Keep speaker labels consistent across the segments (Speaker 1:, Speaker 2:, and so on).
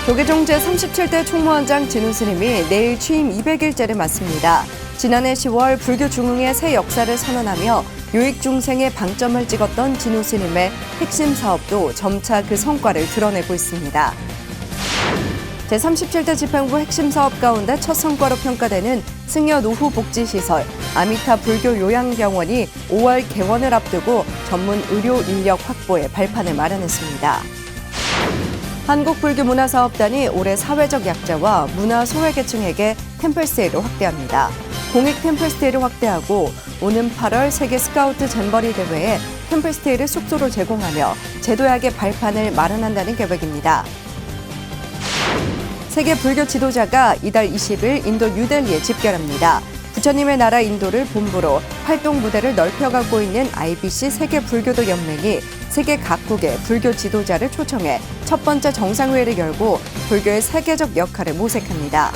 Speaker 1: 조계종 제37대 총무원장 진우 스님이 내일 취임 200일째를 맞습니다. 지난해 10월 불교 중흥의 새 역사를 선언하며 요익 중생에 방점을 찍었던 진우 스님의 핵심 사업도 점차 그 성과를 드러내고 있습니다. 제37대 집행부 핵심 사업 가운데 첫 성과로 평가되는 승려 노후 복지시설 아미타 불교 요양병원이 5월 개원을 앞두고 전문 의료 인력 확보에 발판을 마련했습니다. 한국불교문화사업단이 올해 사회적 약자와 문화 소외계층에게 템플스테이를 확대합니다. 공익 템플스테이를 확대하고 오는 8월 세계 스카우트 잼버리 대회에 템플스테이를 숙소로 제공하며 제도약의 발판을 마련한다는 계획입니다. 세계 불교 지도자가 이달 20일 인도 뉴델리에 집결합니다. 부처님의 나라 인도를 본부로 활동 무대를 넓혀가고 있는 IBC 세계 불교도 연맹이 세계 각국의 불교 지도자를 초청해 첫 번째 정상회의를 열고 불교의 세계적 역할을 모색합니다.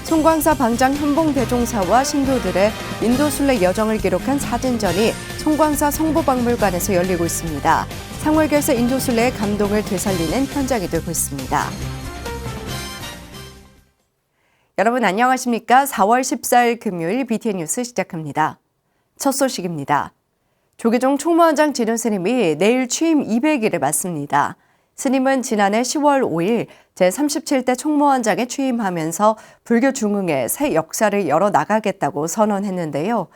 Speaker 1: 송광사 방장 현봉대종사와 신도들의 인도 순례 여정을 기록한 사진전이 송광사 성보박물관에서 열리고 있습니다. 상월결사 인도 순례의 감동을 되살리는 현장이 되고 있습니다. 여러분 안녕하십니까? 4월 14일 금요일 BTN 뉴스 시작합니다. 첫 소식입니다. 조계종 총무원장 진우 스님이 내일 취임 200일을 맞습니다. 스님은 지난해 10월 5일 제37대 총무원장에 취임하면서 불교 중흥의 새 역사를 열어나가겠다고 선언했는데요.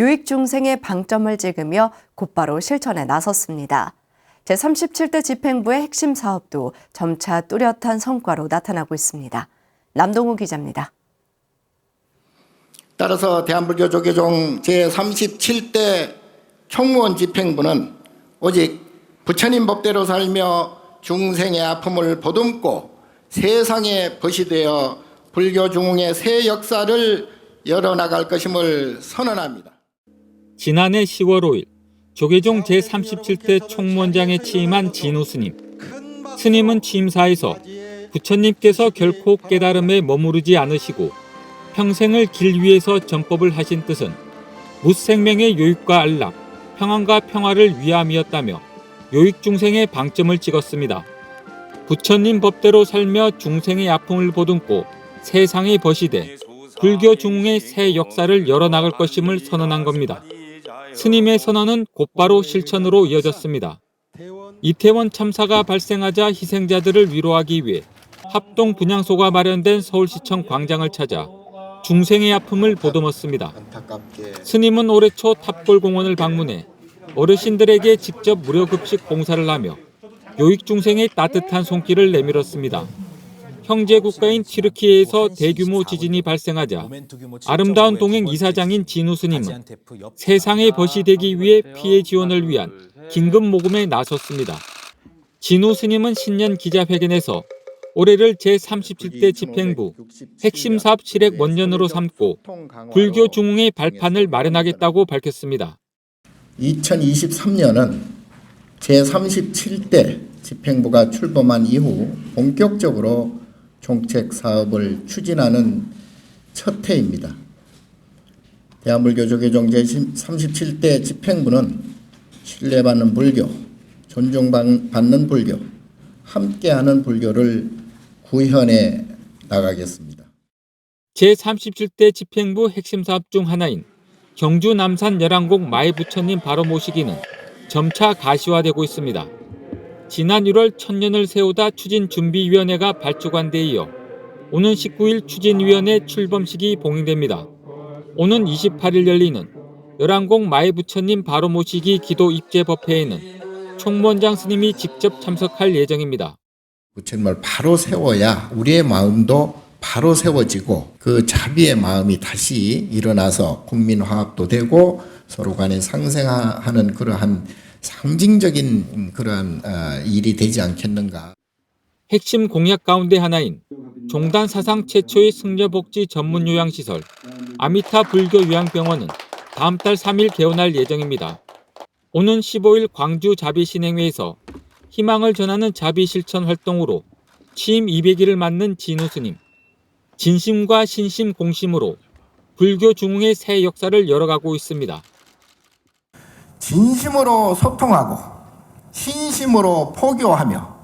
Speaker 1: 요익 중생의 방점을 찍으며 곧바로 실천에 나섰습니다. 제37대 집행부의 핵심 사업도 점차 뚜렷한 성과로 나타나고 있습니다. 남동우 기자입니다.
Speaker 2: 따라서 대한불교 조계종 제37대 총무원 집행부는 오직 부처님 법대로 살며 중생의 아픔을 보듬고 세상에 벗이 되어 불교 중흥의 새 역사를 열어나갈 것임을 선언합니다.
Speaker 3: 지난해 10월 5일 조계종 제37대 총무원장에 취임한 진우 스님. 스님은 취임사에서 부처님께서 결코 깨달음에 머무르지 않으시고 평생을 길 위에서 전법을 하신 뜻은 무생명의 요익과 안락, 평안과 평화를 위함이었다며 요익 중생의 방점을 찍었습니다. 부처님 법대로 살며 중생의 아픔을 보듬고 세상에 벗이 돼 불교 중흥의 새 역사를 열어나갈 것임을 선언한 겁니다. 스님의 선언은 곧바로 실천으로 이어졌습니다. 이태원 참사가 발생하자 희생자들을 위로하기 위해 합동 분향소가 마련된 서울시청 광장을 찾아 중생의 아픔을 보듬었습니다. 스님은 올해 초 탑골공원을 방문해 어르신들에게 직접 무료 급식 봉사를 하며 요익 중생의 따뜻한 손길을 내밀었습니다. 형제 국가인 튀르키예에서 대규모 지진이 발생하자 아름다운 동행 이사장인 진우 스님은 세상에 벗이 되기 위해 피해 지원을 위한 긴급 모금에 나섰습니다. 진우 스님은 신년 기자회견에서 올해를 제37대 집행부 핵심 사업 실행 원년으로 삼고 불교 중흥의 발판을 마련하겠다고 밝혔습니다.
Speaker 2: 2023년은 제37대 집행부가 출범한 이후 본격적으로 정책 사업을 추진하는 첫 해입니다. 대한불교 조계종 제37대 집행부는 신뢰받는 불교, 존중받는 불교, 함께하는 불교를 구현해 나가겠습니다.
Speaker 3: 제37대 집행부 핵심 사업 중 하나인 경주 남산 열왕곡 마의 부처님 바로 모시기는 점차 가시화되고 있습니다. 지난 1월 천년을 세우다 추진준비위원회가 발족한 데 이어 오는 19일 추진위원회 출범식이 봉행됩니다. 오는 28일 열리는 열왕곡 마의 부처님 바로 모시기 기도 입제 법회에는 총무원장 스님이 직접 참석할 예정입니다.
Speaker 2: 부처님을 바로 세워야 우리의 마음도 바로 세워지고 그 자비의 마음이 다시 일어나서 국민화합도 되고 서로 간에 상생하는 그러한 상징적인 그러한 일이 되지 않겠는가.
Speaker 3: 핵심 공약 가운데 하나인 종단 사상 최초의 승려복지 전문 요양시설 아미타 불교 요양병원은 다음 달 3일 개원할 예정입니다. 오는 15일 광주 자비신행회에서 희망을 전하는 자비실천 활동으로 취임 200일을 맞는 진우 스님. 진심과 신심 공심으로 불교 중흥의 새 역사를 열어가고 있습니다.
Speaker 2: 진심으로 소통하고 신심으로 포교하며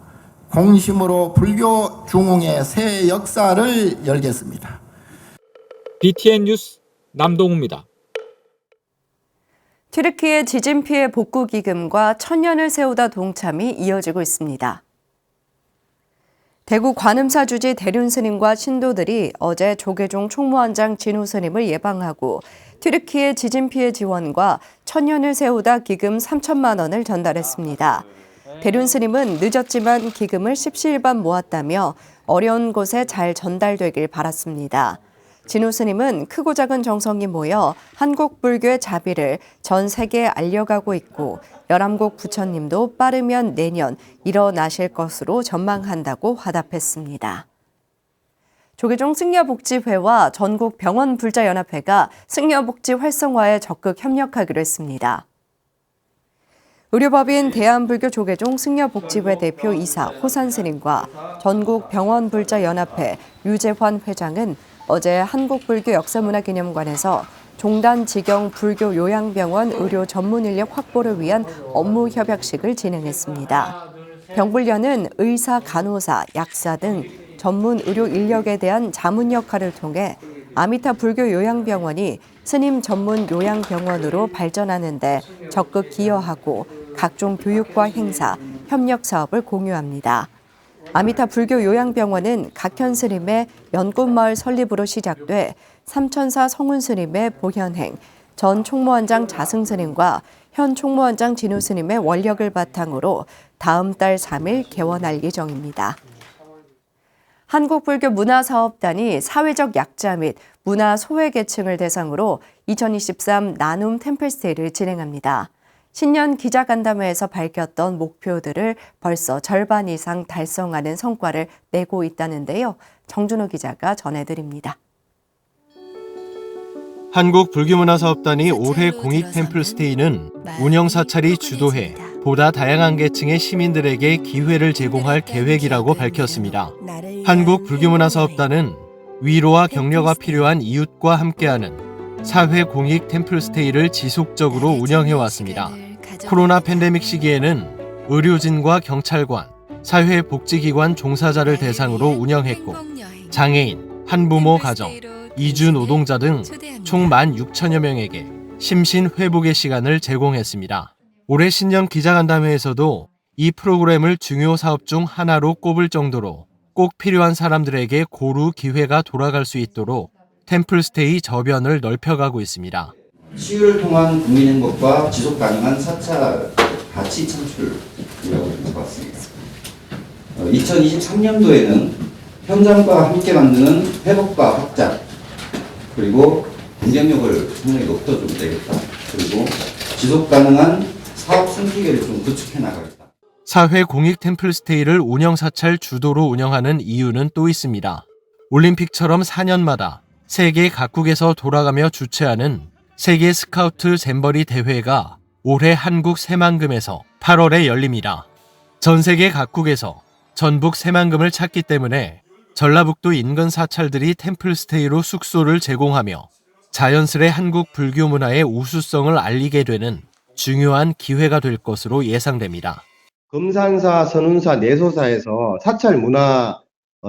Speaker 2: 공심으로 불교 중흥의 새 역사를 열겠습니다.
Speaker 3: BTN 뉴스 남동우입니다.
Speaker 1: 튀르키예 지진 피해 복구 기금과 천년을 세우다 동참이 이어지고 있습니다. 대구 관음사 주지 대륜 스님과 신도들이 어제 조계종 총무원장 진우 스님을 예방하고 튀르키예 지진 피해 지원과 천년을 세우다 기금 3천만 원을 전달했습니다. 대륜 스님은 늦었지만 기금을 십시일반 모았다며 어려운 곳에 잘 전달되길 바랐습니다. 진우 스님은 크고 작은 정성이 모여 한국 불교의 자비를 전 세계에 알려가고 있고 열암국 부처님도 빠르면 내년 일어나실 것으로 전망한다고 화답했습니다. 조계종 승려복지회와 전국 병원불자연합회가 승려복지 활성화에 적극 협력하기로 했습니다. 의료법인 대한불교 조계종 승려복지회 대표 이사 호산 스님과 전국 병원불자연합회 유재환 회장은 어제 한국불교역사문화기념관에서 종단지경 불교 요양병원 의료 전문 인력 확보를 위한 업무 협약식을 진행했습니다. 병불련은 의사, 간호사, 약사 등 전문 의료 인력에 대한 자문 역할을 통해 아미타 불교 요양병원이 스님 전문 요양병원으로 발전하는 데 적극 기여하고 각종 교육과 행사, 협력 사업을 공유합니다. 아미타 불교 요양병원은 각현 스님의 연꽃마을 설립으로 시작돼 삼천사 성운 스님의 보현행, 전 총무원장 자승 스님과 현 총무원장 진우 스님의 원력을 바탕으로 다음 달 3일 개원할 예정입니다. 한국불교문화사업단이 사회적 약자 및 문화 소외계층을 대상으로 2023 나눔 템플스테이를 진행합니다. 신년 기자간담회에서 밝혔던 목표들을 벌써 절반 이상 달성하는 성과를 내고 있다는데요. 정준호 기자가 전해드립니다.
Speaker 4: 한국불교문화사업단이 올해 공익 템플스테이는 운영 사찰이 주도해 보다 다양한 계층의 시민들에게 기회를 제공할 계획이라고 밝혔습니다. 한국불교문화사업단은 위로와 격려가 필요한 이웃과 함께하는 사회 공익 템플스테이를 지속적으로 운영해왔습니다. 코로나 팬데믹 시기에는 의료진과 경찰관, 사회복지기관 종사자를 대상으로 운영했고 장애인, 한부모 가정, 이주 노동자 등 총 16,000여 명에게 심신 회복의 시간을 제공했습니다. 올해 신년 기자간담회에서도 이 프로그램을 중요 사업 중 하나로 꼽을 정도로 꼭 필요한 사람들에게 고루 기회가 돌아갈 수 있도록 템플스테이 저변을 넓혀가고 있습니다.
Speaker 5: 치유를 통한 국민 행복과 지속 가능한 사찰 가치 창출이라고 적었습니다. 2023년도에는 현장과 함께 만드는 회복과 확장, 그리고 경쟁력을 상당히 높여주면 되겠다. 그리고 지속 가능한 사업 생태계를 좀 구축해 나가겠다.
Speaker 4: 사회 공익 템플스테이를 운영 사찰 주도로 운영하는 이유는 또 있습니다. 올림픽처럼 4년마다 세계 각국에서 돌아가며 주최하는 세계 스카우트 잼버리 대회가 올해 한국 새만금에서 8월에 열립니다. 전 세계 각국에서 전북 새만금을 찾기 때문에 전라북도 인근 사찰들이 템플스테이로 숙소를 제공하며 자연스레 한국 불교 문화의 우수성을 알리게 되는 중요한 기회가 될 것으로 예상됩니다.
Speaker 6: 금산사, 선운사, 내소사에서 사찰 문화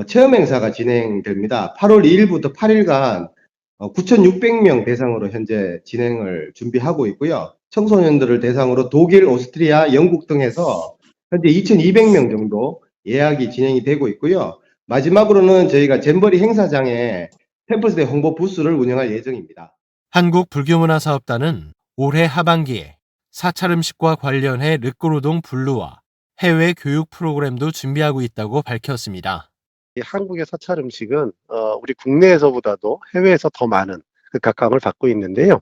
Speaker 6: 체험 행사가 진행됩니다. 8월 2일부터 8일간 9,600명 대상으로 현재 진행을 준비하고 있고요. 청소년들을 대상으로 독일, 오스트리아, 영국 등에서 현재 2,200명 정도 예약이 진행이 되고 있고요. 마지막으로는 저희가 잼버리 행사장에 템플스테이 홍보 부스를 운영할 예정입니다.
Speaker 4: 한국불교문화사업단은 올해 하반기에 사찰 음식과 관련해 르꼬르동 블루와 해외 교육 프로그램도 준비하고 있다고 밝혔습니다.
Speaker 7: 한국의 사찰 음식은 우리 국내에서보다도 해외에서 더 많은 그 각광을 받고 있는데요.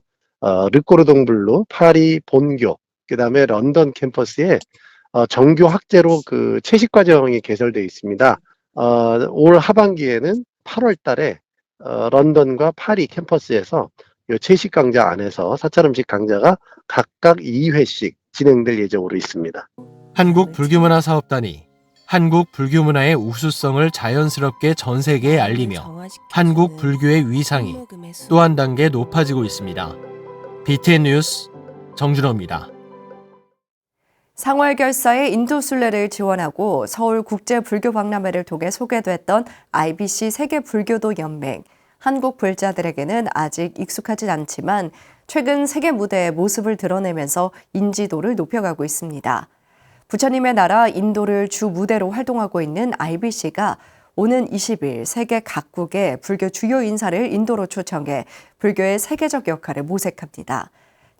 Speaker 7: 르꼬르동 블루, 파리 본교, 그다음에 런던 캠퍼스에 정교 학제로 그 채식 과정이 개설되어 있습니다. 올 하반기에는 8월 달에 런던과 파리 캠퍼스에서 이 채식 강좌 안에서 사찰 음식 강좌가 각각 2회씩 진행될 예정으로 있습니다.
Speaker 4: 한국불교문화사업단이 한국 불교문화의 우수성을 자연스럽게 전 세계에 알리며 한국 불교의 위상이 또 한 단계 높아지고 있습니다. BTN 뉴스 정준호입니다.
Speaker 1: 상월결사의 인도순례를 지원하고 서울국제불교박람회를 통해 소개됐던 IBC 세계불교도연맹. 한국 불자들에게는 아직 익숙하진 않지만 최근 세계 무대에 모습을 드러내면서 인지도를 높여가고 있습니다. 부처님의 나라 인도를 주 무대로 활동하고 있는 IBC가 오는 20일 세계 각국의 불교 주요 인사를 인도로 초청해 불교의 세계적 역할을 모색합니다.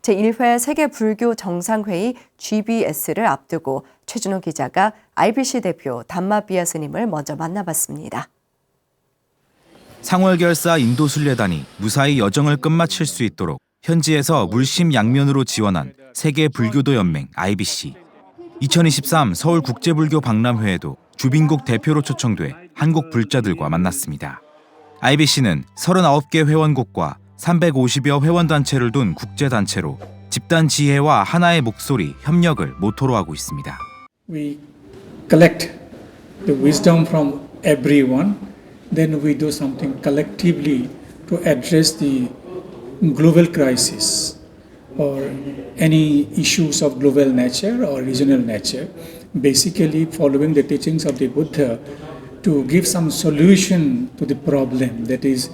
Speaker 1: 제1회 세계불교 정상회의 GBS를 앞두고 최준호 기자가 IBC 대표 담마비아 스님을 먼저 만나봤습니다.
Speaker 8: 상월결사 인도순례단이 무사히 여정을 끝마칠 수 있도록 현지에서 물심양면으로 지원한 세계불교도연맹 IBC. 2023 서울국제불교 박람회에도 주빈국 대표로 초청돼 한국 불자들과 만났습니다. IBC는 39개 회원국과 350여 회원단체를 둔 국제단체로 집단 지혜와 하나의 목소리, 협력을 모토로 하고 있습니다.
Speaker 9: We collect the wisdom from everyone, then we do something collectively to address the global crisis or any issues of global nature or regional nature, basically following the teachings of the Buddha to give some solution to the problem, that is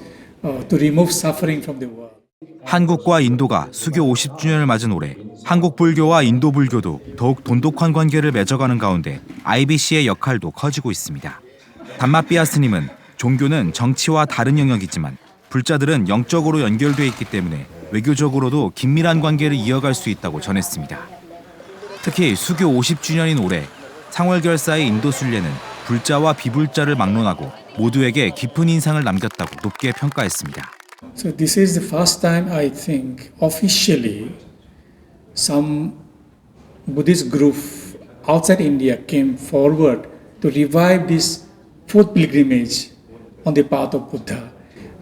Speaker 9: to remove suffering from the world.
Speaker 8: 한국과 인도가 수교 50주년을 맞은 올해 한국 불교와 인도 불교도 더욱 돈독한 관계를 맺어가는 가운데 IBC의 역할도 커지고 있습니다. 담마비아 스님은 종교는 정치와 다른 영역이지만 불자들은 영적으로 연결돼 있기 때문에 외교적으로도 긴밀한 관계를 이어갈 수 있다고 전했습니다. 특히 수교 50주년인 올해 상월결사의 인도순례는 불자와 비불자를 막론하고 모두에게 깊은 인상을 남겼다고 높게 평가했습니다.
Speaker 9: So this is the first time I think officially some Buddhist group outside India came forward to revive this fourth pilgrimage on the path of Buddha.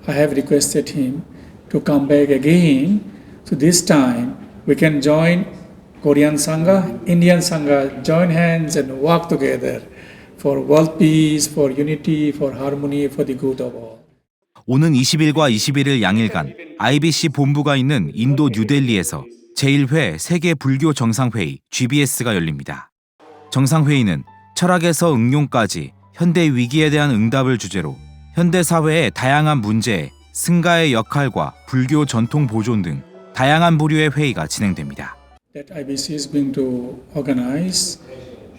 Speaker 9: I have requested him to come back again. So this time we can join Korean Sangha, Indian Sangha, join hands and work together for world peace, for unity, for harmony, for the good of all.
Speaker 8: 오는 20일과 21일 양일간 IBC 본부가 있는 인도 뉴델리에서 제1회 세계 불교 정상회의 GBS가 열립니다. 정상회의는 철학에서 응용까지 현대 위기에 대한 응답을 주제로 현대 사회의 다양한 문제에 승가의 역할과 불교 전통 보존 등 다양한 부류의 회의가 진행됩니다.
Speaker 9: That IBC is going to organize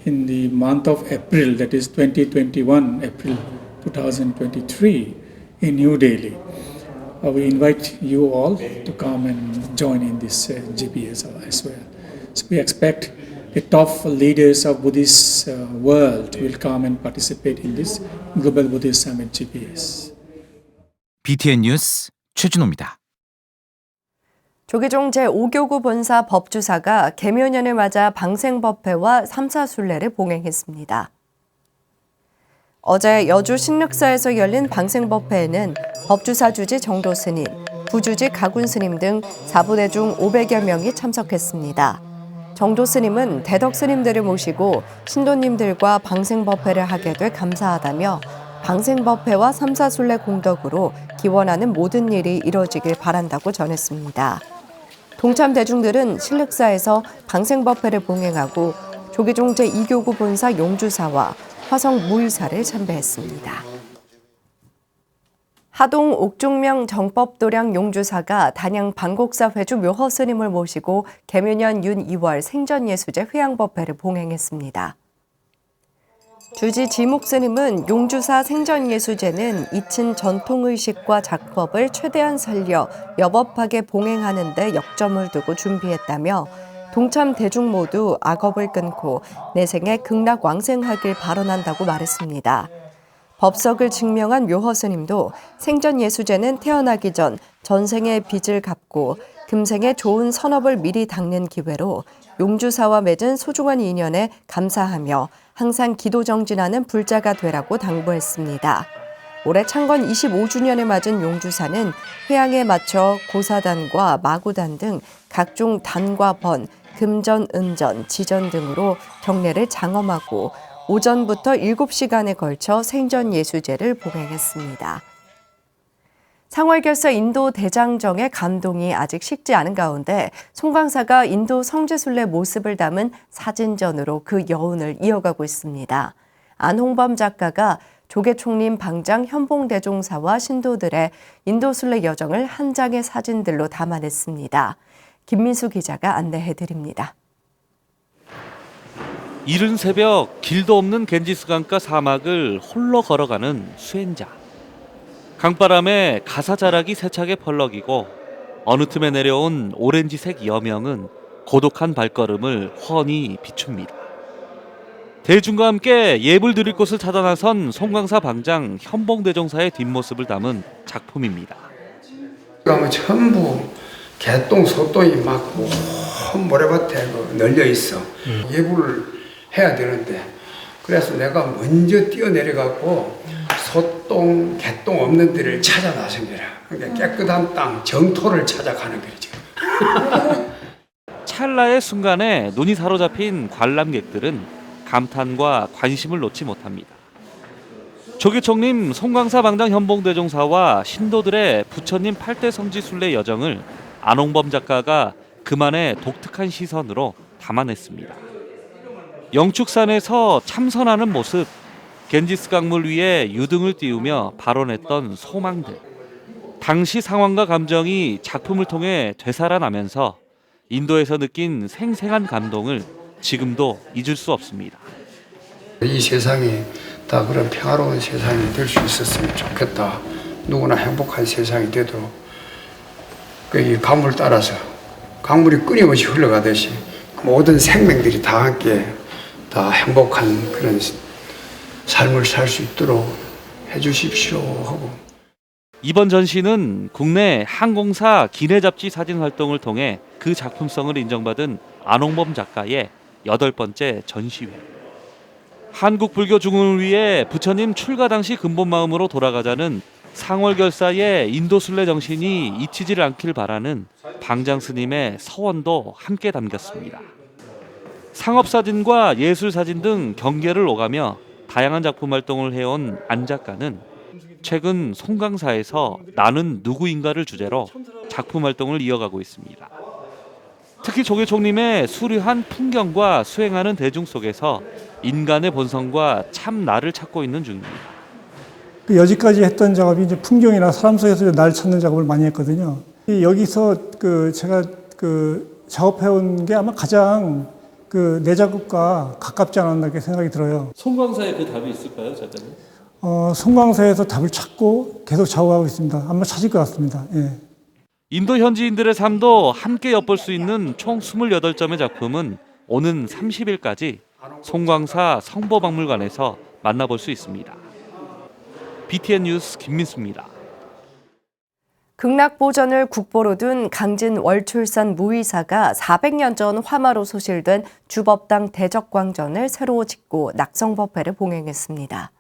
Speaker 9: in the month of April, that is 2021, April 2023 in New Delhi. We invite you all to come and join in this GBS as well. So we expect the top leaders of Buddhist world will come and participate in this Global Buddhist Summit GBS.
Speaker 8: BTN 뉴스 최준호입니다.
Speaker 1: 조계종 제5교구 본사 법주사가 계묘년을 맞아 방생법회와 삼사순례를 봉행했습니다. 어제 여주 신륵사에서 열린 방생법회에는 법주사 주지 정도스님, 부주지 가군스님 등 사부대중 500여 명이 참석했습니다. 정도스님은 대덕스님들을 모시고 신도님들과 방생법회를 하게 돼 감사하다며 방생법회와 삼사순례 공덕으로 기원하는 모든 일이 이뤄지길 바란다고 전했습니다. 동참 대중들은 신륵사에서 방생법회를 봉행하고 조계종 제2교구 본사 용주사와 화성 무의사를 참배했습니다. 하동 옥중명 정법도량 용주사가 단양 방곡사 회주 묘허스님을 모시고 계묘년 윤 2월 생전예수제 회양법회를 봉행했습니다. 주지 지목스님은 용주사 생전예수제는 이친 전통의식과 작법을 최대한 살려 여법하게 봉행하는 데 역점을 두고 준비했다며 동참 대중 모두 악업을 끊고 내생에 극락왕생하길 발언한다고 말했습니다. 법석을 증명한 묘허스님도 생전예수제는 태어나기 전 전생의 빚을 갚고 금생의 좋은 선업을 미리 닦는 기회로 용주사와 맺은 소중한 인연에 감사하며 항상 기도정진하는 불자가 되라고 당부했습니다. 올해 창건 25주년을 맞은 용주사는 회양에 맞춰 고사단과 마구단 등 각종 단과 번, 금전, 은전, 지전 등으로 경례를 장엄하고 오전부터 7시간에 걸쳐 생전예수제를 봉행했습니다. 상월결사 인도 대장정의 감동이 아직 식지 않은 가운데 송강사가 인도 성지순례 모습을 담은 사진전으로 그 여운을 이어가고 있습니다. 안홍범 작가가 조계총림 방장 현봉대종사와 신도들의 인도순례 여정을 한 장의 사진들로 담아냈습니다. 김민수 기자가 안내해드립니다.
Speaker 10: 이른 새벽 길도 없는 겐지스강가 사막을 홀로 걸어가는 수행자. 강바람에 가사자락이 세차게 펄럭이고 어느 틈에 내려온 오렌지색 여명은 고독한 발걸음을 훤히 비춥니다. 대중과 함께 예불 드릴 곳을 찾아 나선 송강사 방장 현봉대종사의 뒷모습을 담은 작품입니다.
Speaker 11: 전부 개똥, 소똥이 막 온 모래밭에 널려 있어. 예불을 해야 되는데 그래서 내가 먼저 뛰어내려가고 소똥, 개똥 없는 데를 찾아 나선 거라. 그러니까 깨끗한 땅, 정토를 찾아가는 거죠.
Speaker 10: 찰나의 순간에 눈이 사로잡힌 관람객들은 감탄과 관심을 놓지 못합니다. 조계총림 송강사 방장 현봉대종사와 신도들의 부처님 8대 성지순례 여정을 안홍범 작가가 그만의 독특한 시선으로 담아냈습니다. 영축산에서 참선하는 모습, 겐지스 강물 위에 유등을 띄우며 발원했던 소망들. 당시 상황과 감정이 작품을 통해 되살아나면서 인도에서 느낀 생생한 감동을 지금도 잊을 수 없습니다.
Speaker 11: 이 세상이 다 그런 평화로운 세상이 될 수 있었으면 좋겠다. 누구나 행복한 세상이 되도록 이 강물 따라서 강물이 끊임없이 흘러가듯이 모든 생명들이 다 함께 다 행복한 그런 삶을 살 수 있도록 해주십시오 하고.
Speaker 10: 이번 전시는 국내 항공사 기내 잡지 사진 활동을 통해 그 작품성을 인정받은 안홍범 작가의 8번째 전시회. 한국 불교 중흥을 위해 부처님 출가 당시 근본 마음으로 돌아가자는 상월결사의 인도순례 정신이 잊히질 않길 바라는 방장 스님의 서원도 함께 담겼습니다. 상업사진과 예술사진 등 경계를 오가며 다양한 작품 활동을 해온 안 작가는 최근 송강사에서 나는 누구인가를 주제로 작품 활동을 이어가고 있습니다. 특히 조계총림의 수려한 풍경과 수행하는 대중 속에서 인간의 본성과 참 나를 찾고 있는 중입니다.
Speaker 12: 여지까지 했던 작업이 이제 풍경이나 사람 속에서 나를 찾는 작업을 많이 했거든요. 여기서 제가 작업해온 게 아마 가장 내 작업과 가깝지 않았나 이렇게 생각이 들어요.
Speaker 10: 송강사에 그 답이 있을까요, 작가님?
Speaker 12: 송강사에서 답을 찾고 계속 작업하고 있습니다. 아마 찾을 것 같습니다. 예.
Speaker 10: 인도 현지인들의 삶도 함께 엿볼 수 있는 총 28점의 작품은 오는 30일까지 송강사 성보박물관에서 만나볼 수 있습니다. BTN 뉴스 김민수입니다.
Speaker 1: 극락보전을 국보로 둔 강진 월출산 무의사가 400년 전 화마로 소실된 주법당 대적광전을 새로 짓고 낙성법회를 봉행했습니다.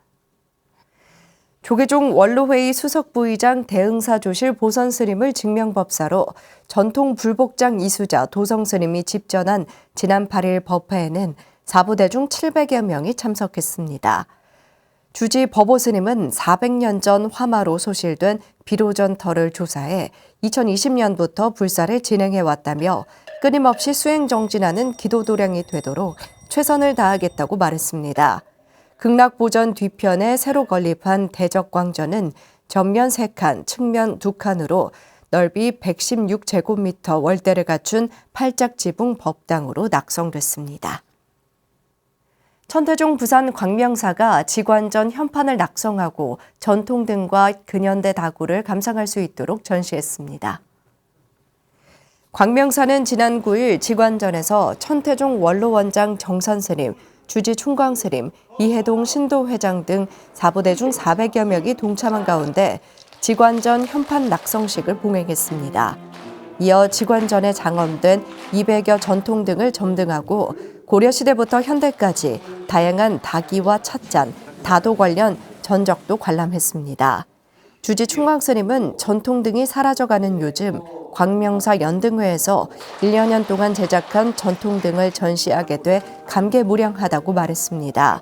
Speaker 1: 조계종 원로회의 수석부의장 대응사조실 보선스님을 증명법사로 전통 불복장 이수자 도성스님이 집전한 지난 8일 법회에는 사부대중 700여 명이 참석했습니다. 주지 법오스님은 400년 전 화마로 소실된 비로전터를 조사해 2020년부터 불사를 진행해왔다며 끊임없이 수행정진하는 기도도량이 되도록 최선을 다하겠다고 말했습니다. 극락보전 뒤편에 새로 건립한 대적광전은 전면 3칸, 측면 2칸으로 넓이 116제곱미터 월대를 갖춘 팔짝지붕 법당으로 낙성됐습니다. 천태종 부산 광명사가 지관전 현판을 낙성하고 전통등과 근현대 다구를 감상할 수 있도록 전시했습니다. 광명사는 지난 9일 지관전에서 천태종 원로원장 정선스님, 주지 충광스님, 이해동 신도회장 등 사부대중 400여 명이 동참한 가운데 지관전 현판 낙성식을 봉행했습니다. 이어 지관전에 장엄된 200여 전통등을 점등하고 고려시대부터 현대까지 다양한 다기와 찻잔, 다도 관련 전적도 관람했습니다. 주지 충광스님은 전통등이 사라져가는 요즘 광명사 연등회에서 1여년 동안 제작한 전통등을 전시하게 돼 감개무량하다고 말했습니다.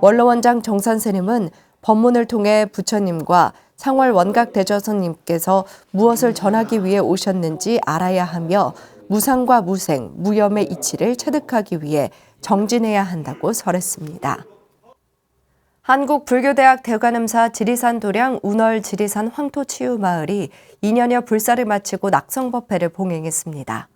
Speaker 1: 원로원장 정선스님은 법문을 통해 부처님과 상월 원각대저스님께서 무엇을 전하기 위해 오셨는지 알아야 하며 무상과 무생, 무염의 이치를 체득하기 위해 정진해야 한다고 설했습니다. 한국불교대학 대관음사 지리산 도량 운월 지리산 황토치유마을이 2년여 불사를 마치고 낙성법회를 봉행했습니다.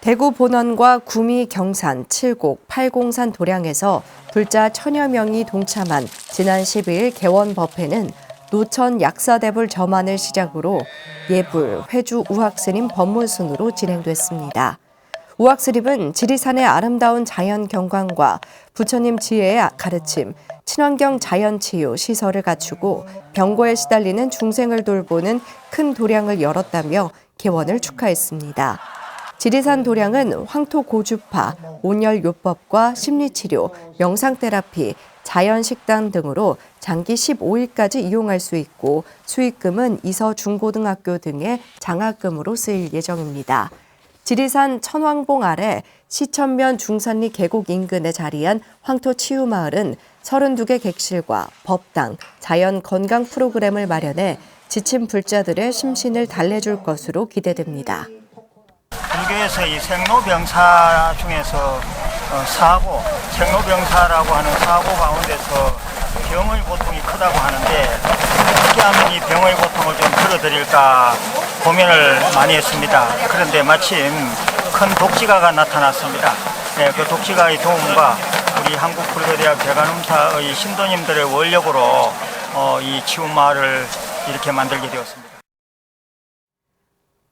Speaker 1: 대구 본원과 구미, 경산, 칠곡, 팔공산 도량에서 불자 1000여 명이 동참한 지난 12일 개원법회는 노천 약사대불 점안을 시작으로 예불, 회주 우학스님 법문순으로 진행됐습니다. 우학스님은 지리산의 아름다운 자연 경관과 부처님 지혜의 가르침, 친환경 자연치유 시설을 갖추고 병고에 시달리는 중생을 돌보는 큰 도량을 열었다며 개원을 축하했습니다. 지리산 도량은 황토 고주파, 온열 요법과 심리치료, 명상테라피, 자연식당 등으로 장기 15일까지 이용할 수 있고 수익금은 이서 중고등학교 등의 장학금으로 쓰일 예정입니다. 지리산 천왕봉 아래 시천면 중산리 계곡 인근에 자리한 황토치유마을은 32개 객실과 법당, 자연 건강 프로그램을 마련해 지친 불자들의 심신을 달래줄 것으로 기대됩니다.
Speaker 13: 불교에서 이 생로병사 중에서 생로병사라고 하는 사고 가운데서 병의 고통이 크다고 하는데 어떻게 하면 이 병의 고통을 좀 덜어드릴까 고민을 많이 했습니다. 그런데 마침 큰 독지가가 나타났습니다. 네, 그 독지가의 도움과 우리 한국불교대학 대관음사의 신도님들의 원력으로 이 치유마을을 이렇게 만들게 되었습니다.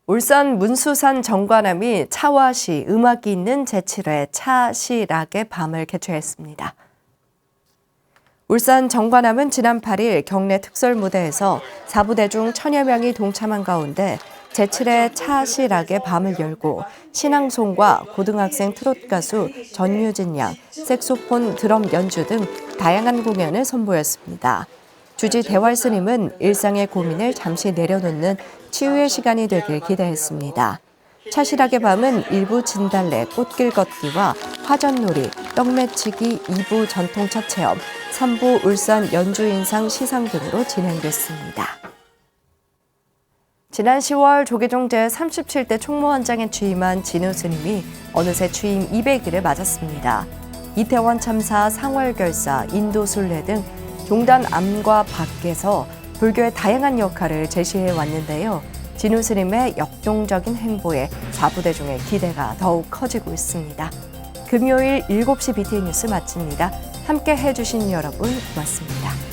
Speaker 1: 울산 문수산 정관함이 차와시 음악이 있는 제7회 차시락의 밤을 개최했습니다. 울산 정관함은 지난 8일 경내 특설 무대에서 사부대 중 1000여 명이 동참한 가운데 제7회 차시락의 밤을 열고 신앙송과 고등학생 트롯 가수 전유진 양, 색소폰, 드럼 연주 등 다양한 공연을 선보였습니다. 주지 대활 스님은 일상의 고민을 잠시 내려놓는 치유의 시간이 되길 기대했습니다. 차시락의 밤은 1부 진달래, 꽃길 걷기와 화전놀이, 떡매치기 2부 전통차 체험, 3부 울산 연주인상 시상 등으로 진행됐습니다. 지난 10월 조계종 제37대 총무원장에 취임한 진우 스님이 어느새 취임 200일을 맞았습니다. 이태원 참사, 상월결사, 인도순례 등 종단 안과 밖에서 불교의 다양한 역할을 제시해 왔는데요. 진우 스님의 역동적인 행보에 사부대중의 기대가 더욱 커지고 있습니다. 금요일 7시 BTN 뉴스 마칩니다. 함께 해주신 여러분 고맙습니다.